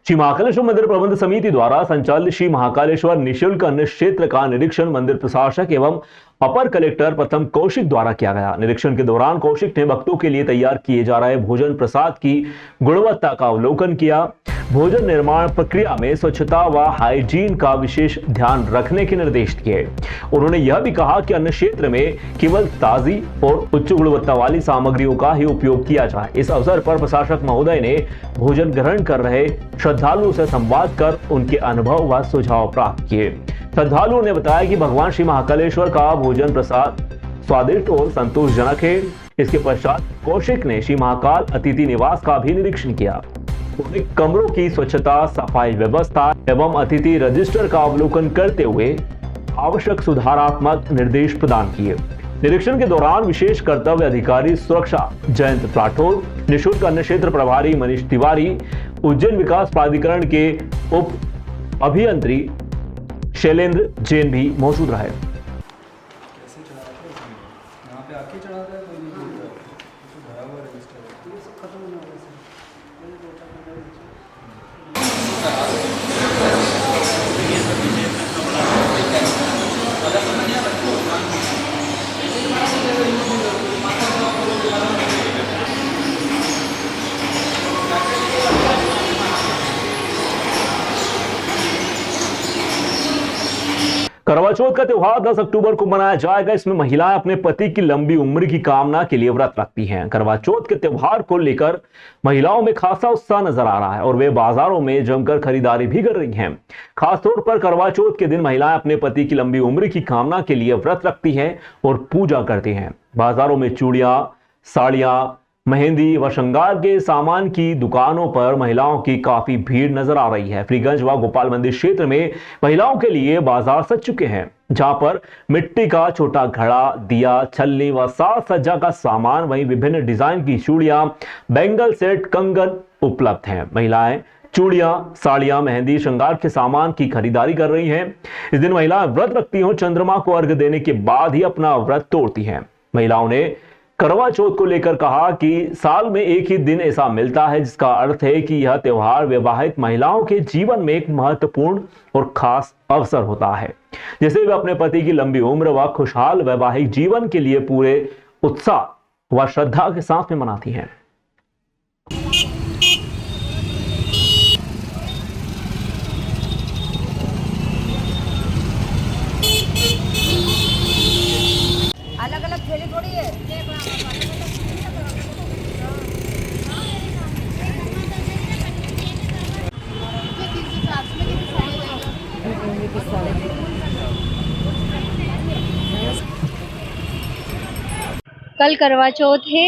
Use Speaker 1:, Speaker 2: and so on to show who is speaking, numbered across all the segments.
Speaker 1: श्री महाकालेश्वर मंदिर प्रबंध समिति द्वारा संचालित श्री महाकालेश्वर निःशुल्क अन्न क्षेत्र का निरीक्षण मंदिर प्रशासक एवं अपर कलेक्टर प्रथम कौशिक द्वारा किया गया। निरीक्षण के दौरान कौशिक ने भक्तों के लिए तैयार किए जा रहे भोजन प्रसाद की गुणवत्ता का अवलोकन किया। भोजन निर्माण प्रक्रिया में स्वच्छता व हाइजीन का विशेष ध्यान रखने के निर्देश दिए। उन्होंने यह भी कहा कि अन्न क्षेत्र में केवल ताजी और उच्च गुणवत्ता वाली सामग्रियों का ही उपयोग किया जाए। इस अवसर पर प्रशासक महोदय ने भोजन ग्रहण कर रहे श्रद्धालुओं से संवाद कर उनके अनुभव व सुझाव प्राप्त किए। श्रद्धालुओं ने बताया कि भगवान श्री महाकालेश्वर का भोजन प्रसाद स्वादिष्ट और संतोषजनक है। इसके पश्चात कौशिक ने श्री महाकाल अतिथि निवास का भी निरीक्षण किया। उन्होंने कमरों की स्वच्छता, सफाई व्यवस्था एवं अतिथि रजिस्टर का अवलोकन करते हुए आवश्यक सुधारात्मक निर्देश प्रदान किए। निरीक्षण के दौरान विशेष कर्तव्य अधिकारी सुरक्षा जयंत राठौर, निःशुल्क अन्न क्षेत्र प्रभारी मनीष तिवारी, उज्जैन विकास प्राधिकरण के उप अभियंत्री शैलेंद्र जैन भी मौजूद रहे। करवा चौथ का त्योहार 10 अक्टूबर को मनाया जाएगा। इसमें महिलाएं अपने पति की लंबी उम्र की कामना के लिए व्रत रखती हैं। करवा चौथ के त्योहार को लेकर महिलाओं में खासा उत्साह नजर आ रहा है और वे बाजारों में जमकर खरीदारी भी कर रही हैं। खासतौर पर करवा चौथ के दिन महिलाएं अपने पति की लंबी उम्र की कामना के लिए व्रत रखती हैं और पूजा करती हैं। बाजारों में चूड़ियां, साड़ियां, मेहंदी व श्रृंगार के सामान की दुकानों पर महिलाओं की काफी भीड़ नजर आ रही है। फ्रीगंज व गोपाल मंदिर क्षेत्र में महिलाओं के लिए बाजार सज चुके हैं, जहां पर मिट्टी का छोटा घड़ा, दिया, छलनी व साज सज्जा का सामान, वहीं विभिन्न डिजाइन की चूड़ियां, बैंगल सेट, कंगन उपलब्ध हैं। महिलाएं चूड़ियां, साड़ियां, मेहंदी, श्रृंगार के सामान की खरीदारी कर रही हैं। इस दिन महिलाएं व्रत रखती हो चंद्रमा को अर्घ्य देने के बाद ही अपना व्रत तोड़ती हैं। महिलाओं ने करवा चौथ को लेकर कहा कि साल में एक ही दिन ऐसा मिलता है, जिसका अर्थ है कि यह त्योहार विवाहित महिलाओं के जीवन में एक महत्वपूर्ण और खास अवसर होता है, जिसे वे अपने पति की लंबी उम्र व खुशहाल वैवाहिक जीवन के लिए पूरे उत्साह व श्रद्धा के साथ में मनाती हैं।
Speaker 2: अलग अलग थैली थोड़ी है।
Speaker 3: कल करवा चौथ है।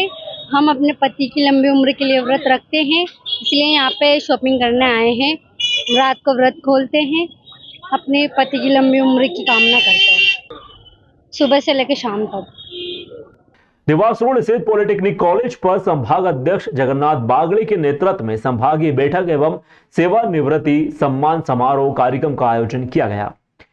Speaker 3: हम अपने पति की लंबी उम्र के लिए व्रत रखते हैं, इसलिए यहाँ पे शॉपिंग करने आए हैं। रात को व्रत खोलते हैं, अपने पति की लंबी उम्र की कामना करते हैं, सुबह से लेकर शाम तक।
Speaker 1: देवास रोड स्थित पॉलिटेक्निक कॉलेज पर संभाग अध्यक्ष जगन्नाथ बागड़े के नेतृत्व में संभागीय बैठक एवं सेवानिवृत्ति सम्मान समारोह कार्यक्रम का आयोजन किया गया।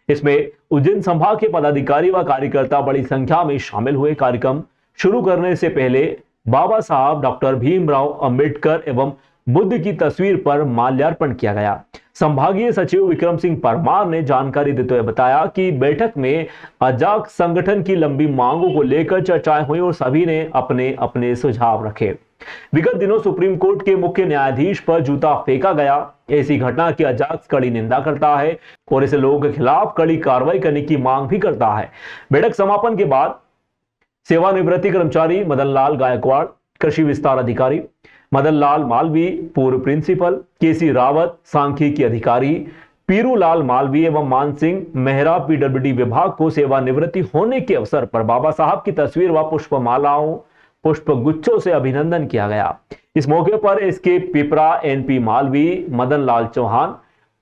Speaker 1: इसमें उज्जैन संभाग के पदाधिकारी व कार्यकर्ता बड़ी संख्या में शामिल हुए। कार्यक्रम शुरू करने से पहले बाबा साहब डॉक्टर भीमराव अंबेडकर एवं बुद्ध की तस्वीर पर माल्यार्पण किया गया। संभागीय सचिव विक्रम सिंह परमार ने जानकारी देते हुए बताया कि बैठक में अजाक संगठन की लंबी मांगों को लेकर चर्चाएं हुई और सभी ने अपने अपने सुझाव रखे। विगत दिनों सुप्रीम कोर्ट के मुख्य न्यायाधीश पर जूता फेंका गया। ऐसी घटना की अजाक कड़ी निंदा करता है और ऐसे लोगों के खिलाफ कड़ी कार्रवाई करने की मांग भी करता है। बैठक समापन के बाद सेवानिवृत्ति कर्मचारी मदन लाल गायकवाड़, कृषि विस्तार अधिकारी मदन लाल मालवी, पूर्व प्रिंसिपल केसी रावत, सांख्यिकी अधिकारी पीरू लाल मालवी एवं मान सिंह मेहरा पीडब्ल्यूडी विभाग को सेवानिवृत्ति होने के अवसर पर बाबा साहब की तस्वीर व पुष्पमालाओं, पुष्प गुच्छों से अभिनंदन किया गया। इस मौके पर एसके पिपरा, एनपी मालवी, मदन लाल चौहान,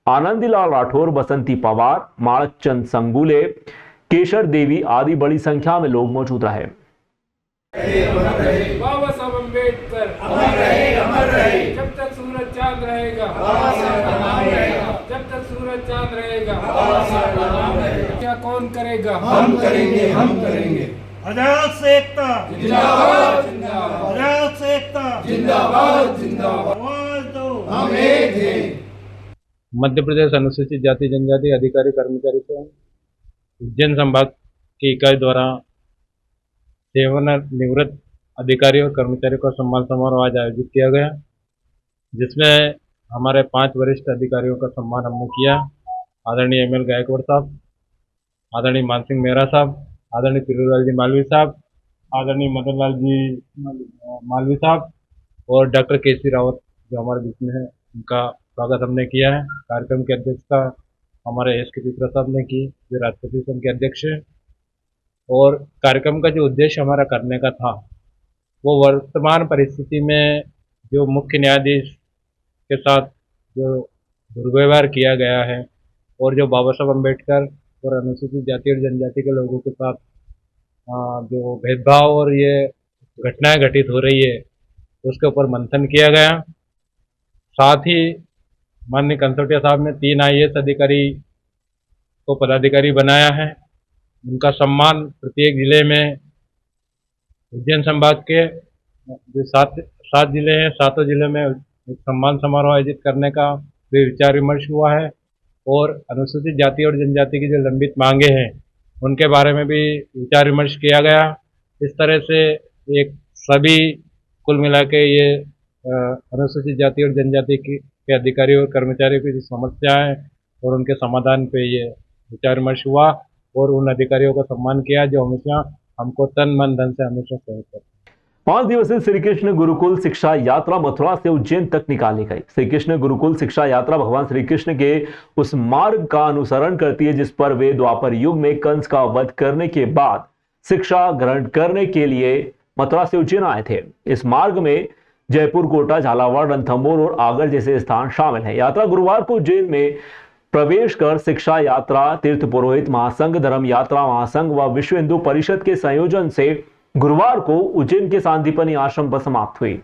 Speaker 1: आनंदीलाल राठौर, बसंती पवार, माणकचंद संगुले, केशर देवी आदि बड़ी संख्या में लोग मौजूद रहे।
Speaker 4: बाबा साहब अम्बेडकर अमर रहे, जब तक सूरज चांद रहेगा, जब तक सूरज चांद रहेगा, क्या कौन करेगा? हम करेंगे।
Speaker 5: आजाद से एकता
Speaker 4: जिंदाबाद, जिंदाबाद,
Speaker 5: आजाद से एकता
Speaker 4: जिंदाबाद, जिंदाबाद।
Speaker 5: आवाज दो,
Speaker 4: हम एक हैं।
Speaker 5: मध्य प्रदेश अनुसूचित जाति जनजाति अधिकारी कर्मचारी से उज्जैन संभाग की इकाई द्वारा सेवानिवृत्त अधिकारी और कर्मचारियों का सम्मान समारोह आज आयोजित किया गया, जिसमें हमारे 5 वरिष्ठ अधिकारियों का सम्मान हमने किया। आदरणीय ML गायकवाड़ साहब, आदरणीय मान सिंह मेहरा साहब, आदरणीय पीरूलाल जी मालवी साहब, आदरणीय मदन लाल जी मालवी साहब और डॉक्टर KC रावत जो हमारे बीच में है, उनका स्वागत हमने किया है। कार्यक्रम की अध्यक्षता हमारे SK पिपरा साहब ने की, जो राष्ट्रपति संघ के अध्यक्ष हैं। और कार्यक्रम का जो उद्देश्य हमारा करने का था वो वर्तमान परिस्थिति में जो मुख्य न्यायाधीश के साथ जो दुर्व्यवहार किया गया है और जो बाबा साहब अम्बेडकर और अनुसूचित जाति और जनजाति के लोगों के साथ जो भेदभाव और ये घटनाएं घटित हो रही है उसके ऊपर मंथन किया गया। साथ ही माननीय कंसोटिया साहब ने 3 IAS अधिकारी को पदाधिकारी बनाया है। उनका सम्मान प्रत्येक जिले में उज्जैन संभाग के जो 7 जिले हैं, 7 जिले में एक सम्मान समारोह आयोजित करने का भी विचार विमर्श हुआ है। और अनुसूचित जाति और जनजाति की जो लंबित मांगे हैं उनके बारे में भी विचार विमर्श किया गया। इस तरह से एक सभी कुल मिला के ये अनुसूचित जाति और जनजाति के अधिकारियों और कर्मचारियों की जो समस्या है और उनके समाधान पे ये विचार विमर्श हुआ और उन अधिकारियों का सम्मान किया जो हमेशा हमको तन मन धन से हमेशा सहयोग करते हैं।
Speaker 1: 5 दिवसीय श्री कृष्ण गुरुकुल शिक्षा यात्रा मथुरा से उज्जैन तक निकाली गई। श्री कृष्ण गुरुकुल शिक्षा यात्रा भगवान श्री कृष्ण के उस मार्ग का अनुसरण करती है जिस पर वे द्वापर युग में कंस का वध करने के बाद शिक्षा ग्रहण करने के लिए मथुरा से उज्जैन आए थे। इस मार्ग में जयपुर, कोटा, झालावाड़, रणथंभौर और आगर जैसे स्थान शामिल हैं। यात्रा गुरुवार को उज्जैन में प्रवेश कर शिक्षा यात्रा तीर्थ पुरोहित महासंघ, धर्म यात्रा महासंघ व विश्व हिंदू परिषद के संयोजन से गुरुवार को उज्जैन के सांदीपनि आश्रम पर समाप्त हुई।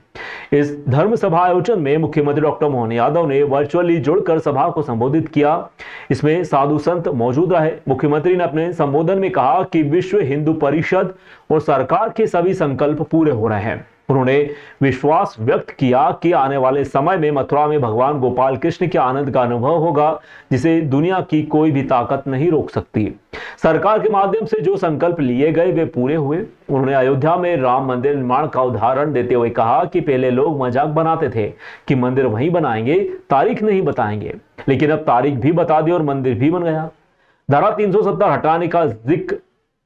Speaker 1: इस धर्म सभा आयोजन में मुख्यमंत्री डॉक्टर मोहन यादव ने वर्चुअली जुड़कर सभा को संबोधित किया। इसमें साधु संत मौजूद रहे। मुख्यमंत्री ने अपने संबोधन में कहा कि विश्व हिंदू परिषद और सरकार के सभी संकल्प पूरे हो रहे हैं। उन्होंने विश्वास व्यक्त किया कि आने वाले समय में मथुरा में भगवान गोपाल कृष्ण के आनंद का अनुभव होगा जिसे दुनिया की कोई भी ताकत नहीं रोक सकती। सरकार के माध्यम से जो संकल्प लिए गए वे पूरे हुए। उन्होंने अयोध्या में राम मंदिर निर्माण का उदाहरण देते हुए कहा कि पहले लोग मजाक बनाते थे कि मंदिर वहीं बनाएंगे, तारीख नहीं बताएंगे, लेकिन अब तारीख भी बता दी और मंदिर भी बन गया। धारा 370 हटाने का जिक्र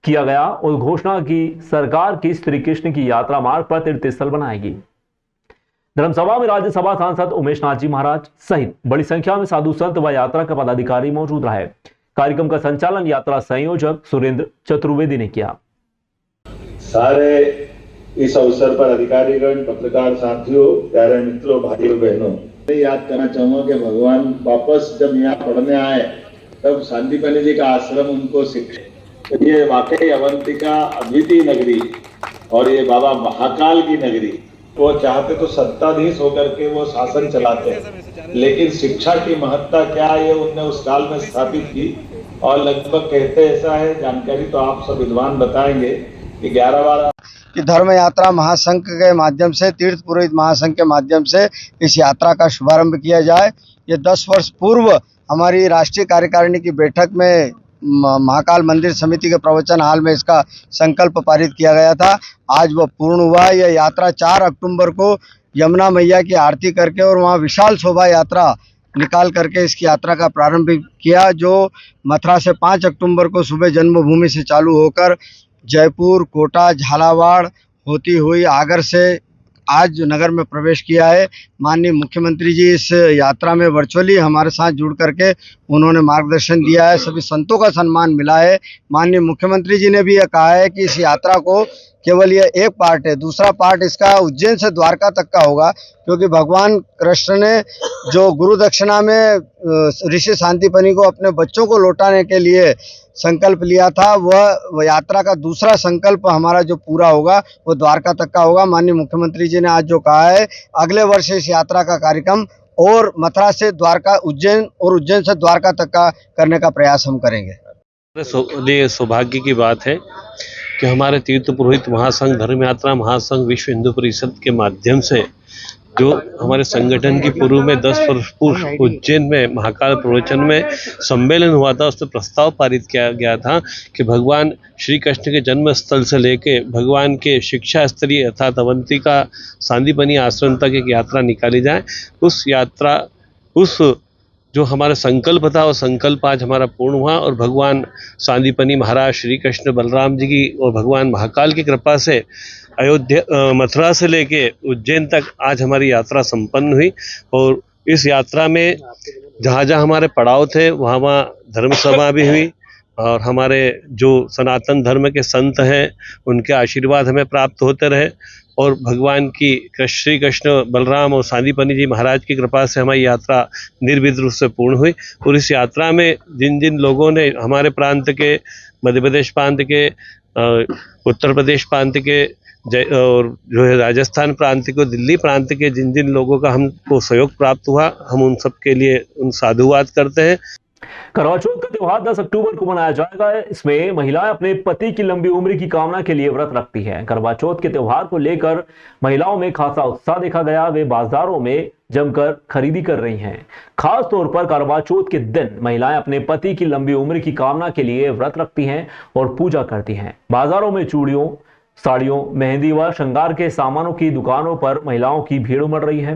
Speaker 1: किया गया और घोषणा की सरकार की श्री कृष्ण की यात्रा मार्ग पर तीर्थ स्थल बनाएगी। धर्मसभा में राज्यसभा सांसद उमेश नाथ जी महाराज सहित बड़ी संख्या में साधु संत व यात्रा के पदाधिकारी मौजूद रहे। कार्यक्रम का संचालन यात्रा संयोजक सुरेंद्र चतुर्वेदी ने किया।
Speaker 6: सारे इस अवसर पर अधिकारीगण, पत्रकार साथियों, प्यारे मित्रों, भाइयों बहनों, मैं याद करना चाहूंगा कि भगवान वापस जब यहाँ पढ़ने आए तब सांदीपनि जी का आश्रम उनको शिक्षा। तो ये वाकई अवंतिका अद्वितीय नगरी और ये बाबा महाकाल की नगरी। वो चाहते तो सत्ताधीश होकर के वो शासन चलाते हैं, लेकिन शिक्षा की महत्ता क्या है ये उनने उस काल में स्थापित की। और लगभग कहते ऐसा है, जानकारी तो आप सब विद्वान बताएंगे कि 11-12
Speaker 7: कि धर्म यात्रा महासंघ के माध्यम से, तीर्थ पुरोहित महासंघ के माध्यम से इस यात्रा का शुभारंभ किया जाए। ये 10 वर्ष पूर्व हमारी राष्ट्रीय कार्यकारिणी की बैठक में महाकाल मंदिर समिति के प्रवचन हाल में इसका संकल्प पारित किया गया था। आज वह पूर्ण हुआ। यह यात्रा 4 अक्टूबर को यमुना मैया की आरती करके और वहाँ विशाल शोभा यात्रा निकाल करके इसकी यात्रा का प्रारंभ किया, जो मथुरा से 5 अक्टूबर को सुबह जन्मभूमि से चालू होकर जयपुर, कोटा, झालावाड़ होती हुई आगर से आज नगर में प्रवेश किया है। माननीय मुख्यमंत्री जी इस यात्रा में वर्चुअली हमारे साथ जुड़ करके उन्होंने मार्गदर्शन दिया है। सभी संतों का सम्मान मिला है। माननीय मुख्यमंत्री जी ने भी यह कहा है कि इस यात्रा को केवल यह एक पार्ट है, दूसरा पार्ट इसका उज्जैन से द्वारका तक का होगा, क्योंकि भगवान कृष्ण ने जो गुरु दक्षिणा में ऋषि सांदीपनि को अपने बच्चों को लौटाने के लिए संकल्प लिया था, वह यात्रा का दूसरा संकल्प हमारा जो पूरा होगा वो द्वारका तक का होगा। माननीय मुख्यमंत्री जी ने आज जो कहा है, अगले वर्ष इस यात्रा का कार्यक्रम और मथुरा से द्वारका, उज्जैन और उज्जैन से द्वारका तक का करने का प्रयास हम करेंगे।
Speaker 8: सौभाग्य की बात है कि हमारे तीर्थ पुरोहित महासंघ, धर्म यात्रा महासंघ, विश्व हिंदू परिषद के माध्यम से जो हमारे संगठन की पूर्व में 10 वर्ष पूर्व उज्जैन में महाकाल प्रवचन में सम्मेलन हुआ था, उसमें प्रस्ताव पारित किया गया था कि भगवान श्री कृष्ण के जन्म स्थल से लेके भगवान के शिक्षा स्तरीय अर्थात अवंतिका सांदीपनी आश्रम तक एक यात्रा निकाली जाए। उस जो हमारा संकल्प था वो संकल्प आज हमारा पूर्ण हुआ और भगवान सांदीपनी महाराज श्री कृष्ण बलराम जी की और भगवान महाकाल की कृपा से अयोध्या मथुरा से लेके उज्जैन तक आज हमारी यात्रा संपन्न हुई। और इस यात्रा में जहाँ जहाँ हमारे पड़ाव थे वहाँ वहाँ धर्म सभा भी हुई और हमारे जो सनातन धर्म के संत हैं उनके आशीर्वाद हमें प्राप्त होते रहे और भगवान की श्री कृष्ण बलराम और सांदीपनी जी महाराज की कृपा से हमारी यात्रा निर्विघ्न रूप से पूर्ण हुई। और इस यात्रा में जिन जिन लोगों ने हमारे प्रांत के, मध्य प्रदेश प्रांत के, उत्तर प्रदेश प्रांत के और जो है राजस्थान प्रांत को, दिल्ली प्रांत के जिन जिन लोगों का हमको सहयोग प्राप्त हुआ, हम उन सब के लिए उन साधुवाद करते हैं।
Speaker 1: करवा चौथ का त्योहार 10 अक्टूबर को मनाया जाएगा। इसमें महिलाएं अपने पति की लंबी उम्र की कामना के लिए व्रत रखती हैं। करवा चौथ के त्योहार को लेकर महिलाओं में खासा उत्साह देखा गया। वे बाजारों में जमकर खरीदी कर रही हैं। खास तौर पर करवा चौथ के दिन महिलाएं अपने पति की लंबी उम्र की कामना के लिए व्रत रखती हैं और पूजा करती हैं। बाजारों में चूड़ियों, साड़ियों, मेहंदी व श्रृंगार के सामानों की दुकानों पर महिलाओं की भीड़ उमड़ रही है।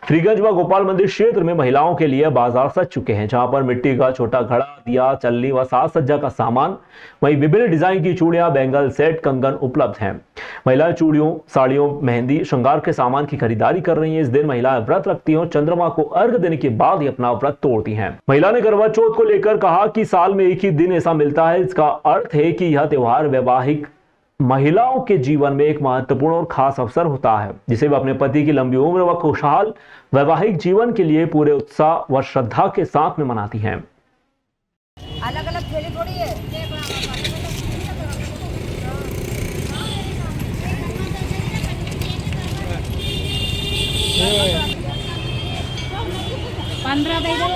Speaker 1: फ्रीगंज व गोपाल मंदिर क्षेत्र में महिलाओं के लिए बाजार सज चुके हैं, जहां पर मिट्टी का छोटा घड़ा, दिया, चलनी व साज सज्जा का सामान, वहीं विभिन्न डिजाइन की चूड़ियां, बैंगल सेट, कंगन उपलब्ध हैं। महिलाएं चूड़ियों, साड़ियों, मेहंदी, श्रृंगार के सामान की खरीदारी कर रही है। इस दिन महिलाएं व्रत रखती हैं और चंद्रमा को अर्घ देने के बाद ही अपना व्रत तोड़ती हैं। महिला ने करवा चौथ को लेकर कहा कि साल में एक ही दिन ऐसा मिलता है। इसका अर्थ है कि यह त्योहार वैवाहिक महिलाओं के जीवन में एक महत्वपूर्ण और खास अवसर होता है, जिसे वे अपने पति की लंबी उम्र व खुशहाल वैवाहिक जीवन के लिए पूरे उत्साह व श्रद्धा के साथ में मनाती हैं।
Speaker 2: अलग अलग थैली थोड़ी है।
Speaker 3: 15 दे दो।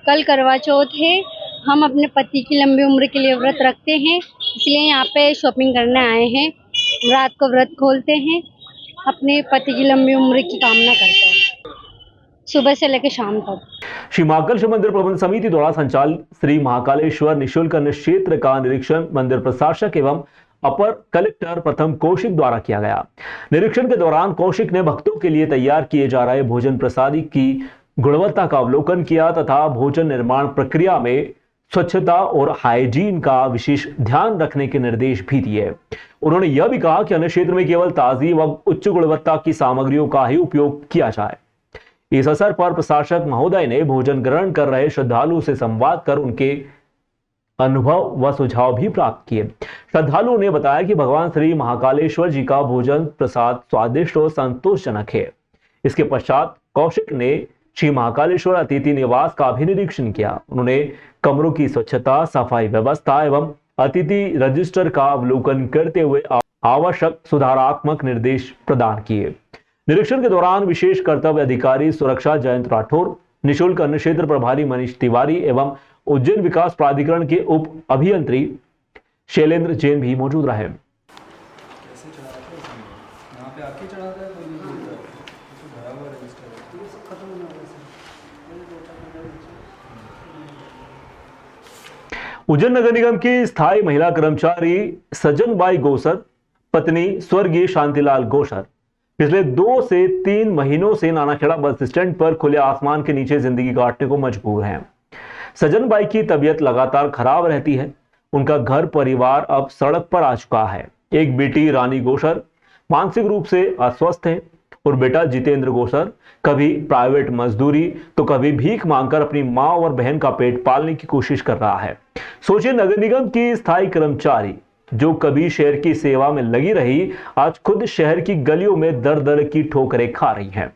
Speaker 3: कल करवा चौथ है। हम अपने पति की लंबी उम्र के लिए व्रत रखते हैं, इसलिए यहाँ पे शॉपिंग करने आए हैं। रात को व्रत खोलते हैं, अपने पति की लंबी उम्र की कामना करते हैं, सुबह से लेकर शाम तक।
Speaker 1: श्री महाकाल शिव मंदिर प्रबंध समिति द्वारा संचालित श्री महाकालेश्वर निःशुल्क अन्न क्षेत्र का निरीक्षण मंदिर प्रशासक एवं अपर कलेक्टर प्रथम कौशिक द्वारा किया गया। निरीक्षण के दौरान कौशिक ने भक्तों के लिए तैयार किए जा रहे भोजन प्रसादी की गुणवत्ता का अवलोकन किया तथा भोजन निर्माण प्रक्रिया में स्वच्छता और हाइजीन का विशेष ध्यान रखने के निर्देश भी दिए। उन्होंने यह भी कहा कि अन्न क्षेत्र में केवल ताजी व उच्च गुणवत्ता की सामग्रियों का ही उपयोग किया जाए। इस अवसर पर प्रशासक महोदय ने भोजन ग्रहण कर रहे श्रद्धालुओं से संवाद कर उनके अनुभव व सुझाव भी प्राप्त किए। श्रद्धालुओं ने बताया कि भगवान श्री महाकालेश्वर जी का भोजन प्रसाद स्वादिष्ट और संतोषजनक है। इसके पश्चात कौशिक ने श्री महाकालेश्वर अतिथि निवास का भी निरीक्षण किया। उन्होंने कमरों की स्वच्छता, सफाई व्यवस्था एवं अतिथि रजिस्टर का अवलोकन करते हुए आवश्यक सुधारात्मक निर्देश प्रदान किए। निरीक्षण के दौरान विशेष कर्तव्य अधिकारी सुरक्षा जयंत राठौर, निःशुल्क अन्न क्षेत्र प्रभारी मनीष तिवारी एवं उज्जैन विकास प्राधिकरण के उप अभियंत्री शैलेंद्र जैन भी मौजूद रहे। उज्जैन नगर निगम की स्थायी महिला कर्मचारी सजनबाई गोसर, पत्नी स्वर्गीय शांतिलाल गोसर पिछले 2 से 3 महीनों से नानाखेड़ा बस स्टैंड पर खुले आसमान के नीचे जिंदगी काटने को मजबूर हैं। सजनबाई की तबीयत लगातार खराब रहती है। उनका घर परिवार अब सड़क पर आ चुका है। एक बेटी रानी गोसर मानसिक रूप से अस्वस्थ है और बेटा जितेंद्र गोसर कभी प्राइवेट मजदूरी तो कभी भीख मांगकर अपनी मां और बहन का पेट पालने की कोशिश कर रहा है। सोचिए, नगर निगम की स्थायी कर्मचारी जो कभी शहर की सेवा में लगी रही, आज खुद शहर की गलियों में दर दर की ठोकरें खा रही हैं।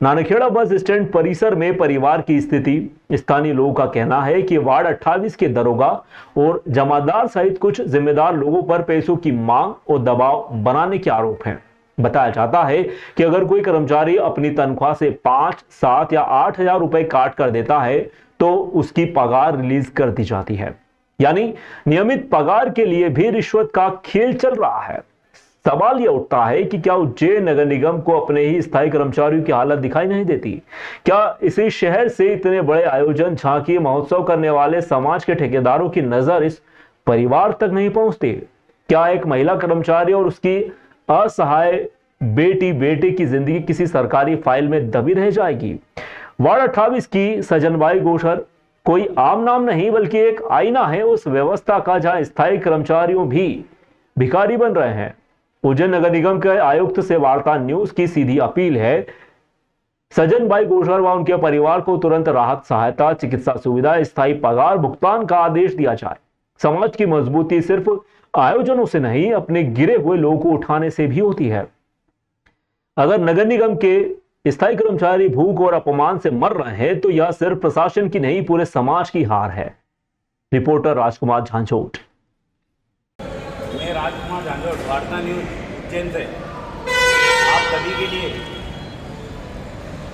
Speaker 1: नानाखेड़ा बस स्टैंड परिसर में परिवार की स्थिति, स्थानीय लोगों का कहना है कि वार्ड 28 के दरोगा और जमादार सहित कुछ जिम्मेदार लोगों पर पैसों की मांग और दबाव बनाने के आरोप हैं। बताया जाता है कि अगर कोई कर्मचारी अपनी तनख्वाह से 5, 7 या 8 हजार रुपए काट कर देता है तो उसकी पगार रिलीज कर दी जाती है। यानी नियमित पगार के लिए भी रिश्वत का खेल चल रहा है। सवाल यह उठता है कि क्या उज्जैन नगर निगम को अपने ही स्थायी कर्मचारियों की हालत दिखाई नहीं देती? क्या इसी शहर से इतने बड़े आयोजन, झांकी, महोत्सव करने वाले समाज के ठेकेदारों की नजर इस परिवार तक नहीं पहुंचती? क्या एक महिला कर्मचारी और उसकी असहाय बेटे की जिंदगी किसी सरकारी फाइल में दबी रह जाएगी? वार्ड 28 की सजनबाई गोसर कोई आम नाम नहीं बल्कि एक आईना है उस व्यवस्था का जहां स्थायी कर्मचारियों भी भिखारी बन रहे हैं। उज्जैन नगर निगम के आयुक्त से वार्ता न्यूज की सीधी अपील है, सजनबाई गोसर व उनके परिवार को तुरंत राहत सहायता, चिकित्सा सुविधा, स्थायी पगार भुगतान का आदेश दिया जाए। समाज की मजबूती सिर्फ आयोजनों से नहीं, अपने गिरे हुए लोगों को उठाने से भी होती है। अगर नगर निगम के स्थायी कर्मचारी भूख और अपमान से मर रहे हैं तो यह सिर्फ प्रशासन की नहीं, पूरे समाज की हार है। रिपोर्टर राजकुमार झांझोट।
Speaker 9: मैं राजकुमार झांझोट, वार्ता न्यूज उज्जैन से आप सभी के लिए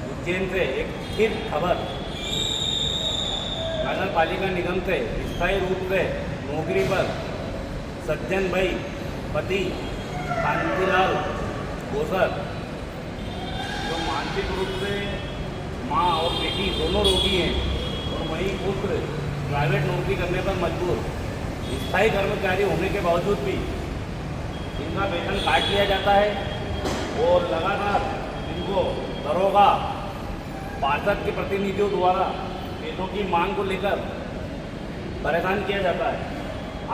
Speaker 9: उज्जैन से एक फिर खबर। नगर पालिका निगम से स्थायी रूप से नौकरी पर सज्जन भाई पति कांतिलाल गोसर, जो मानसिक रूप से माँ और बेटी दोनों रोगी हैं और वहीं पुत्र प्राइवेट नौकरी करने पर मजबूर, स्थायी कर्मचारी होने के बावजूद भी इनका वेतन काट लिया जाता है और लगातार इनको दरोगा पार्षद के प्रतिनिधियों द्वारा वेतनों की मांग को लेकर परेशान किया जाता है।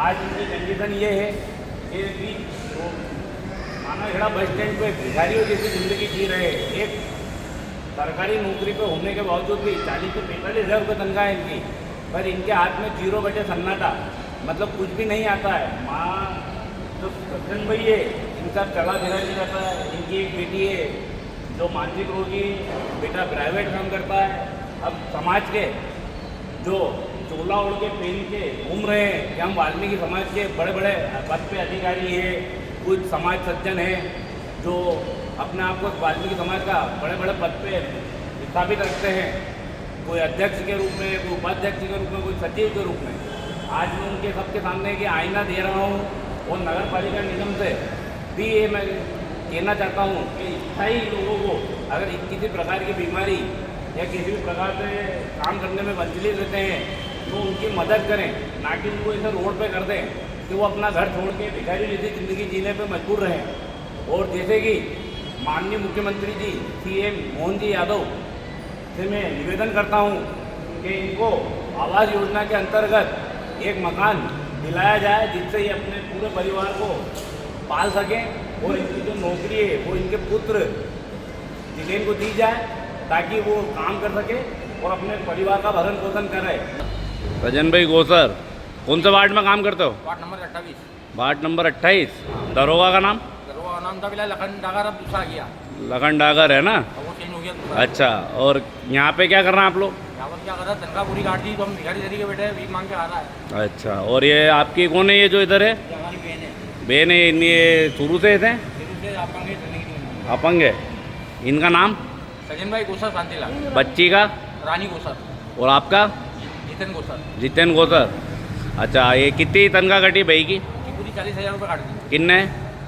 Speaker 9: आज इनकी कंडीशन ये है कि मानाखेड़ा बस स्टैंड पे भिखारियों जैसी जिंदगी जी रहे हैं। एक सरकारी नौकरी पे होने के बावजूद भी 40 से 45 हज़ार रुपये तनख्वाह है इनकी, पर इनके हाथ में 0 बटे सन्नाटा, मतलब कुछ भी नहीं आता है। माँ जो सज्जन भाई है इनका चला फिरा नहीं जाता है। इनकी एक बेटी है जो मानसिक रोगी, बेटा प्राइवेट काम करता है। अब समाज के जो चोला ओढ़ के पहन के घूम रहे हैं कि हम वाल्मीकि समाज के बड़े बड़े पद पे अधिकारी हैं, कुछ समाज सज्जन हैं जो अपने आप को वाल्मीकि समाज का बड़े बड़े पद पे स्थापित रखते हैं, कोई अध्यक्ष के रूप में, कोई उपाध्यक्ष के रूप में, कोई सचिव के रूप में। आज मैं उनके सबके सामने कि आईना दे रहा हूँ और नगर पालिका निगम से भी ये मैं कहना चाहता हूँ कि स्थायी लोगों को अगर किसी प्रकार की बीमारी या किसी भी प्रकार से काम करने में वंचित रहते हैं तो उनकी मदद करें, ना कि उनको इसे रोड पे कर दें कि वो अपना घर छोड़ के भिखारी जैसी ज़िंदगी जीने पे मजबूर रहें। और जैसे कि माननीय मुख्यमंत्री जी CM मोहन जी यादव से मैं निवेदन करता हूँ कि इनको आवास योजना के अंतर्गत एक मकान दिलाया जाए जिससे ये अपने पूरे परिवार को पाल सकें और इनकी जो नौकरी है वो इनके पुत्र जितेन को दी जाए ताकि वो काम कर सके और अपने परिवार का भरण पोषण करे। सज्जन भाई गोसर, कौन से वार्ड में काम करते हो?
Speaker 10: Ward number 28।
Speaker 9: Ward number 28। दरोगा का नाम?
Speaker 10: दरोगा का नाम था पहले लखन डागर, अब दूसरा किया।
Speaker 9: लखन डागर है ना?
Speaker 10: अब वो चेंज हो गया दूसरा।
Speaker 9: अच्छा, और यहाँ पे क्या कर रहे हैं आप लोग?
Speaker 10: यहाँ पर क्या कर रहा है, तनख्वाह पूरी काट दी तो हम भिखारी तरीके बैठे हैं, भीख मांग के आ रहा है।
Speaker 9: अच्छा, और ये आपकी कौन है, ये जो इधर है?
Speaker 10: हमारी बहन है।
Speaker 9: बहन है, ये शुरू से थे?
Speaker 10: शुरू से अपंग है, चलने की नहीं।
Speaker 9: अपंग है। इनका नाम?
Speaker 10: सजन भाई गोसर शांतिलाल।
Speaker 9: बच्ची का?
Speaker 10: रानी गोसर।
Speaker 9: और आपका?
Speaker 10: जितेन गोसर।
Speaker 9: जितेन गोसर। अच्छा, ये कितनी तनख्वाह कटी भाई की?
Speaker 10: पूरी 40,000 रुपये काट दी।
Speaker 9: किन्ने?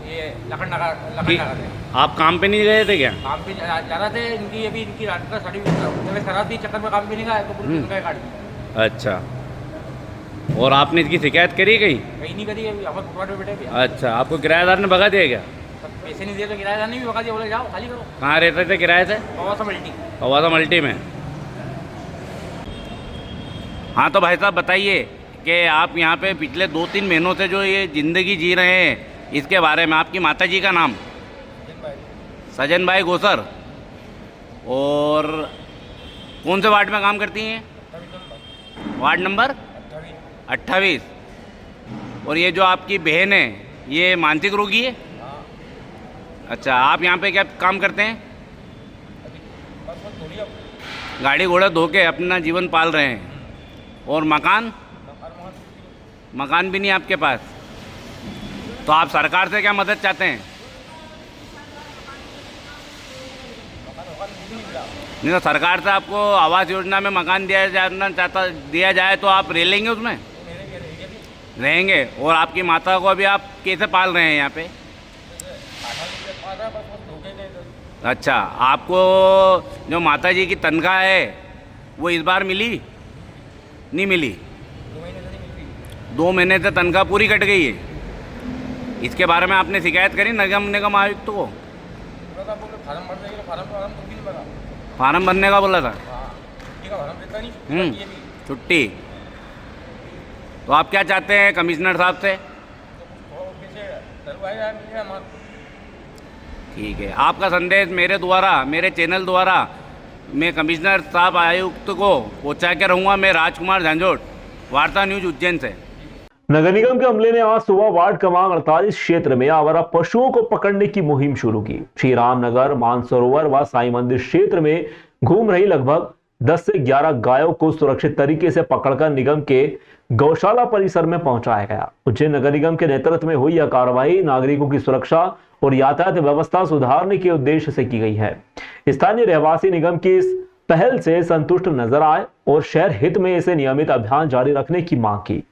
Speaker 10: ये लखन डागर थे।
Speaker 9: आप काम पे नहीं गए थे क्या?
Speaker 10: काम पे जा रहे थे, इनकी अभी इनकी रात का सर्टिफिकेट खराब थी, चक्कर में काम पे नहीं गया तो पूरी तनख्वाह काट दी।
Speaker 9: अच्छा, और आपने इसकी शिकायत करी कहीं?
Speaker 10: कहीं नहीं करी, अभी अपन फुटपाथ पे बैठे थे।
Speaker 9: अच्छा, आपको किराएदार ने भगा दिया क्या?
Speaker 10: पैसे नहीं दिए तो किराएदार ने भी भगा दिया, बोले जाओ खाली करो।
Speaker 9: कहाँ रहते थे किराए से?
Speaker 10: पवासा मल्टी।
Speaker 9: पवासा मल्टी में। हाँ, तो भाई साहब बताइए कि आप यहाँ पे पिछले 2-3 महीनों से जो ये ज़िंदगी जी रहे हैं इसके बारे में। आपकी माता जी का नाम? सजन भाई गोसर। और कौन से वार्ड में काम करती हैं? Ward number 28। और ये जो आपकी बहन है ये मानसिक रोगी है? अच्छा, आप यहाँ पे क्या काम करते हैं? गाड़ी घोड़ा धो के अपना जीवन पाल रहे हैं। और मकान? मकान भी नहीं आपके पास। तो आप सरकार से क्या मदद चाहते हैं? नहीं, तो सरकार से आपको आवास योजना में मकान दिया जाए तो आप रह लेंगे उसमें? रहेंगे। और आपकी माता को अभी आप कैसे पाल रहे हैं यहाँ पे?
Speaker 10: था, बस वो धोखे गए थे।
Speaker 9: अच्छा, आपको जो माता जी की तनख्वाह है वो इस बार मिली? नहीं मिली?
Speaker 10: 2 महीने से नहीं मिल रही।
Speaker 9: 2 महीने से तनख्वाह पूरी कट गई है। इसके बारे में आपने शिकायत करी निगम आयुक्त को?
Speaker 10: बोला था बोले फार्म भर देंगे, फार्म तो भी नहीं भरा।
Speaker 9: फार्म भरने का बोला था?
Speaker 10: हाँ, छुट्टी का फार्म देता नहीं, छुट्टी बाकी है भी।
Speaker 9: छुट्टी। तो आप क्या चाहते हैं कमिश्नर साहब से?
Speaker 10: तो कैसे डलवाया जाए, मिले हमारे।
Speaker 9: ठीक है, आपका संदेश मेरे द्वारा, मेरे चैनल द्वारा मैं कमिश्नर साहब आयुक्त को पहुँचा के रहूँगा। मैं राजकुमार झांझोट, वार्ता न्यूज उज्जैन से।
Speaker 1: नगर निगम के अमले ने आज सुबह वार्ड क्रमांक 48 क्षेत्र में आवारा पशुओं को पकड़ने की मुहिम शुरू की। श्री रामनगर, मानसरोवर व साई मंदिर क्षेत्र में घूम रही लगभग 10 से 11 गायों को सुरक्षित तरीके से पकड़कर निगम के गौशाला परिसर में पहुंचाया गया। उज्जैन नगर निगम के नेतृत्व में हुई यह कार्रवाई नागरिकों की सुरक्षा और यातायात व्यवस्था सुधारने के उद्देश्य से की गई है। स्थानीय रहवासी निगम की इस पहल से संतुष्ट नजर आए और शहर हित में इसे नियमित अभियान जारी रखने की मांग की।